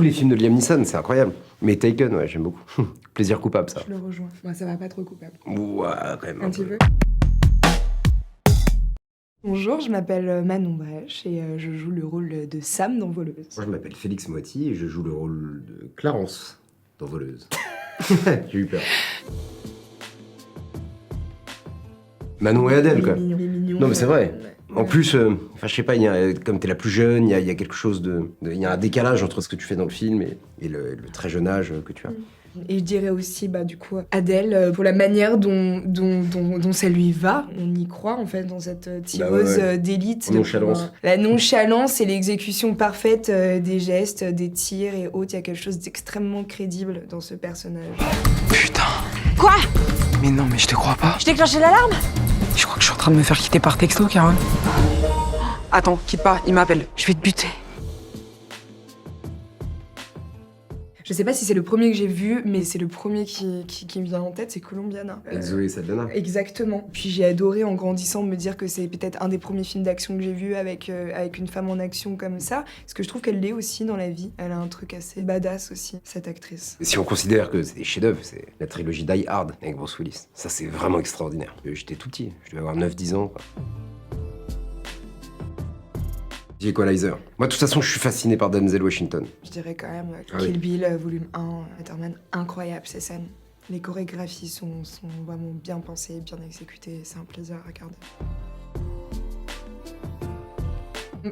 Tous les films de Liam Neeson, c'est incroyable. Mais Taken, ouais, j'aime beaucoup. Plaisir coupable, ça. Je le rejoins. Moi, ça va pas trop coupable. Ouais, quand même. Un petit peu. Bonjour, je m'appelle Manon Brèche et je joue le rôle de Sam dans Voleuse. Moi, je m'appelle Félix Moiti et je joue le rôle de Clarence dans Voleuse. J'ai eu peur. Manon et Adèle, quoi. Il est mignon. Non, mais c'est vrai. Ouais. En plus, enfin, je sais pas, comme t'es la plus jeune, il y a quelque chose il y a un décalage entre ce que tu fais dans le film et le très jeune âge que tu as. Et je dirais aussi, du coup, Adèle, pour la manière dont ça lui va. On y croit, en fait, dans cette tireuse d'élite. Nonchalance. La nonchalance et l'exécution parfaite des gestes, des tirs et autres. Il y a quelque chose d'extrêmement crédible dans ce personnage. Putain. Quoi? Mais non, mais je te crois pas. Je déclenché l'alarme? Je crois que je suis en train de me faire quitter par texto, Carole. Attends, quitte pas, il m'appelle. Je vais te buter. Je sais pas si c'est le premier que j'ai vu, mais c'est le premier qui me vient en tête, c'est Colombiana. Avec Zoé Saldana. Exactement. Puis j'ai adoré en grandissant me dire que c'est peut-être un des premiers films d'action que j'ai vu avec une femme en action comme ça. Parce que je trouve qu'elle l'est aussi dans la vie. Elle a un truc assez badass aussi, cette actrice. Si on considère que c'est des chefs-d'œuvre, c'est la trilogie Die Hard avec Bruce Willis. Ça, c'est vraiment extraordinaire. J'étais tout petit, je devais avoir 9-10 ans, quoi. The Equalizer. Moi, de toute façon, je suis fasciné par Denzel Washington. Je dirais quand même Ah Kill oui. Bill, volume 1, Letterman, incroyable ces scènes. Les chorégraphies sont vraiment bien pensées, bien exécutées, c'est un plaisir à regarder.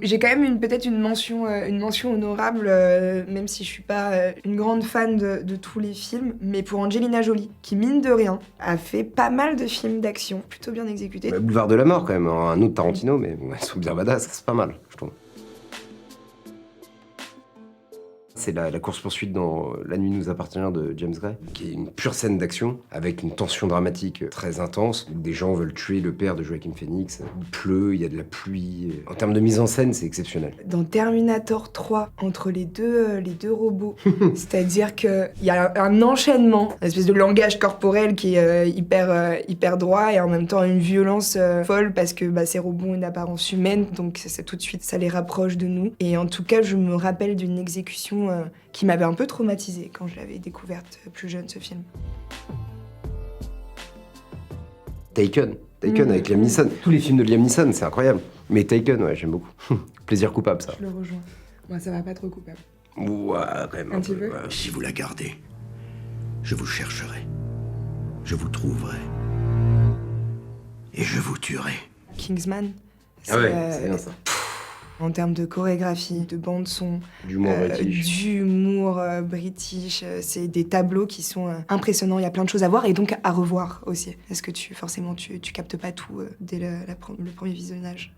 J'ai quand même peut-être une mention honorable, même si je suis pas une grande fan de tous les films, mais pour Angelina Jolie, qui mine de rien, a fait pas mal de films d'action, plutôt bien exécutés. Boulevard de la Mort, quand même, un autre Tarantino, mais elles sont bien badass, c'est pas mal, je trouve. C'est la course-poursuite dans La nuit nous appartient de James Gray, qui est une pure scène d'action, avec une tension dramatique très intense, où des gens veulent tuer le père de Joaquin Phoenix. Il pleut, il y a de la pluie. En termes de mise en scène, c'est exceptionnel. Dans Terminator 3, entre les deux robots, c'est-à-dire qu'il y a un enchaînement, une espèce de langage corporel qui est hyper droit et en même temps une violence folle parce que ces robots ont une apparence humaine, donc tout de suite ça les rapproche de nous. Et en tout cas, je me rappelle d'une exécution qui m'avait un peu traumatisée quand je l'avais découverte plus jeune, ce film. Taken avec Liam Neeson. Tous les films de Liam Neeson, c'est incroyable. Mais Taken, ouais, j'aime beaucoup. Plaisir coupable, ça. Je le rejoins. Moi, ça va pas trop coupable. Ouais, quand même. Un petit peu. Ouais. Si vous la gardez, je vous chercherai. Je vous trouverai. Et je vous tuerai. Kingsman. Ah ouais, c'est bien ça. En termes de chorégraphie, de bande-son, D'humour british, c'est des tableaux qui sont impressionnants. Il y a plein de choses à voir et donc à revoir aussi. Parce que forcément, tu captes pas tout dès le premier visionnage.